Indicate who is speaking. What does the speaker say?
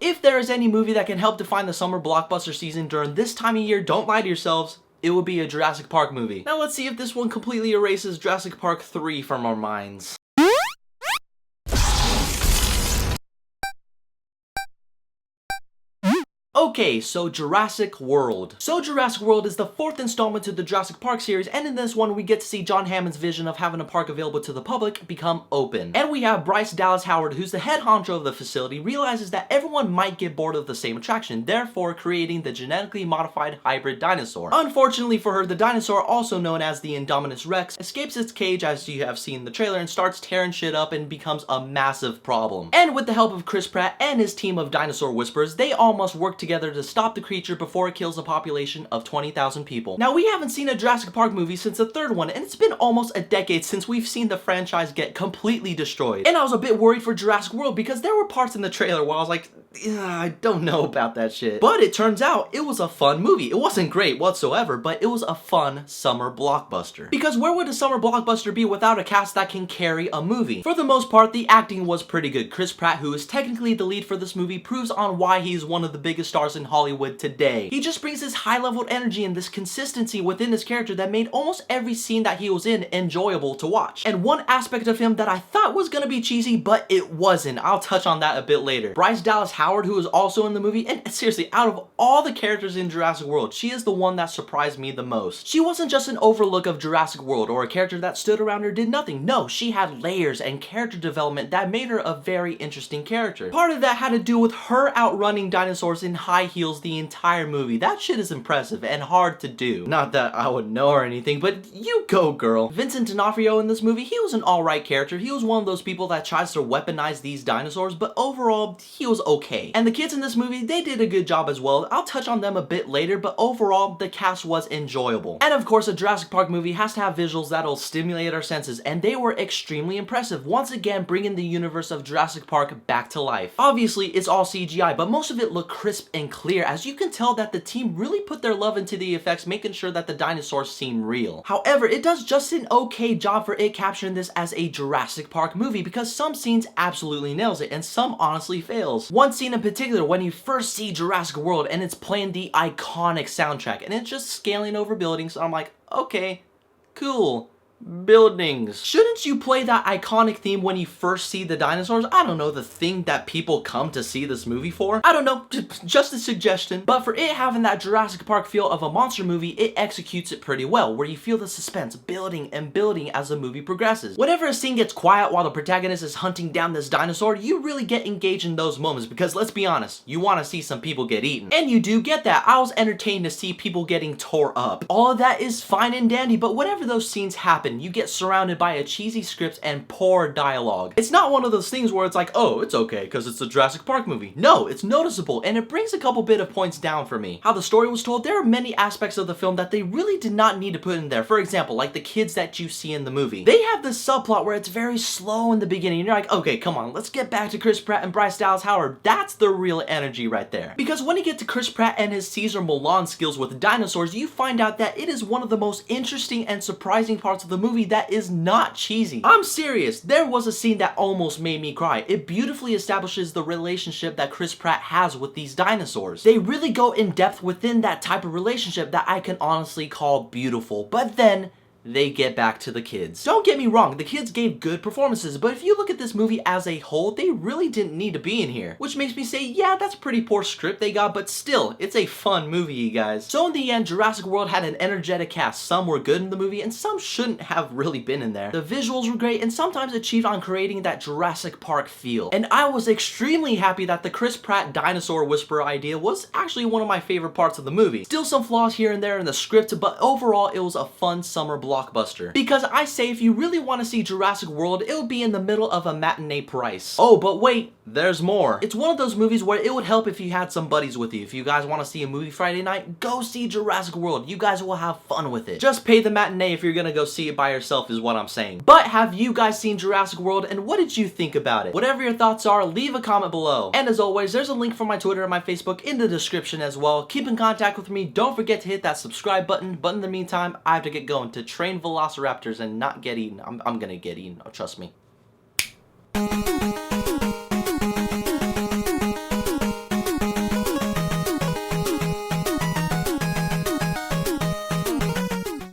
Speaker 1: If there is any movie that can help define the summer blockbuster season during this time of year, don't lie to yourselves, it would be a Jurassic Park movie. Now let's see if this one completely erases Jurassic Park 3 from our minds. Okay, so Jurassic World. So Jurassic World is the 4th installment to the Jurassic Park series, and in this one we get to see John Hammond's vision of having a park available to the public become open. And we have Bryce Dallas Howard, who's the head honcho of the facility, realizes that everyone might get bored of the same attraction, therefore creating the genetically modified hybrid dinosaur. Unfortunately for her, the dinosaur, also known as the Indominus Rex, escapes its cage, as you have seen in the trailer, and starts tearing shit up and becomes a massive problem. And with the help of Chris Pratt and his team of dinosaur whisperers, they all must work together to stop the creature before it kills a population of 20,000 people. Now, we haven't seen a Jurassic Park movie since the 3rd one, and it's been almost a decade since we've seen the franchise get completely destroyed. And I was a bit worried for Jurassic World because there were parts in the trailer where I was like, I don't know about that shit. But it turns out it was a fun movie. It wasn't great whatsoever, but it was a fun summer blockbuster. Because where would a summer blockbuster be without a cast that can carry a movie? For the most part, the acting was pretty good. Chris Pratt, who is technically the lead for this movie, proves on why he's one of the biggest stars in Hollywood today. He just brings this high-level energy and this consistency within his character that made almost every scene that he was in enjoyable to watch. And one aspect of him that I thought was gonna be cheesy, but it wasn't. I'll touch on that a bit later. Bryce Dallas Howard, who is also in the movie, and seriously, out of all the characters in Jurassic World, she is the one that surprised me the most. She wasn't just an overlook of Jurassic World or a character that stood around her did nothing. No, she had layers and character development that made her a very interesting character. Part of that had to do with her outrunning dinosaurs in high heels the entire movie. That shit is impressive and hard to do. Not that I would know or anything, but you go, girl. Vincent D'Onofrio in this movie, he was an alright character. He was one of those people that tries to weaponize these dinosaurs, but overall, he was okay. And the kids in this movie, they did a good job as well. I'll touch on them a bit later, but overall, the cast was enjoyable. And of course, a Jurassic Park movie has to have visuals that'll stimulate our senses, and they were extremely impressive, once again bringing the universe of Jurassic Park back to life. Obviously, it's all CGI, but most of it looked crisp and clear, as you can tell that the team really put their love into the effects, making sure that the dinosaurs seem real. However, it does just an okay job for it capturing this as a Jurassic Park movie, because some scenes absolutely nails it, and some honestly fails. One scene in particular, when you first see Jurassic World and it's playing the iconic soundtrack, and it's just scaling over buildings, so I'm like, okay, cool. Buildings. Shouldn't you play that iconic theme when you first see the dinosaurs? I don't know, the thing that people come to see this movie for? I don't know, just a suggestion. But for it having that Jurassic Park feel of a monster movie, it executes it pretty well, where you feel the suspense building and building as the movie progresses. Whenever a scene gets quiet while the protagonist is hunting down this dinosaur, you really get engaged in those moments, because let's be honest, you want to see some people get eaten. And you do get that. I was entertained to see people getting tore up. All of that is fine and dandy, but whenever those scenes happen, you get surrounded by a cheesy script and poor dialogue. It's not one of those things where it's like, oh, it's okay because it's a Jurassic Park movie. No, it's noticeable, and it brings a couple bit of points down for me. How the story was told, there are many aspects of the film that they really did not need to put in there. For example, like the kids that you see in the movie. They have this subplot where it's very slow in the beginning, and you're like, okay, come on, let's get back to Chris Pratt and Bryce Dallas Howard. That's the real energy right there. Because when you get to Chris Pratt and his Caesar Milan skills with dinosaurs, you find out that it is one of the most interesting and surprising parts of the movie that is not cheesy. I'm serious. There was a scene that almost made me cry. It beautifully establishes the relationship that Chris Pratt has with these dinosaurs. They really go in depth within that type of relationship that I can honestly call beautiful. But then they get back to the kids. Don't get me wrong, the kids gave good performances, but if you look at this movie as a whole, they really didn't need to be in here. Which makes me say, yeah, that's a pretty poor script they got, but still, it's a fun movie, you guys. So in the end, Jurassic World had an energetic cast. Some were good in the movie, and some shouldn't have really been in there. The visuals were great, and sometimes achieved on creating that Jurassic Park feel. And I was extremely happy that the Chris Pratt dinosaur whisperer idea was actually one of my favorite parts of the movie. Still some flaws here and there in the script, but overall, it was a fun summer blockbuster. Because I say if you really want to see Jurassic World, it would be in the middle of a matinee price. Oh, but wait, there's more. It's one of those movies where it would help if you had some buddies with you. If you guys want to see a movie Friday night, go see Jurassic World. You guys will have fun with it. Just pay the matinee if you're gonna go see it by yourself is what I'm saying. But have you guys seen Jurassic World, and what did you think about it? Whatever your thoughts are, leave a comment below. And as always, there's a link for my Twitter and my Facebook in the description as well. Keep in contact with me. Don't forget to hit that subscribe button. But in the meantime, I have to get going to train velociraptors and not get eaten. I'm gonna get eaten, trust me.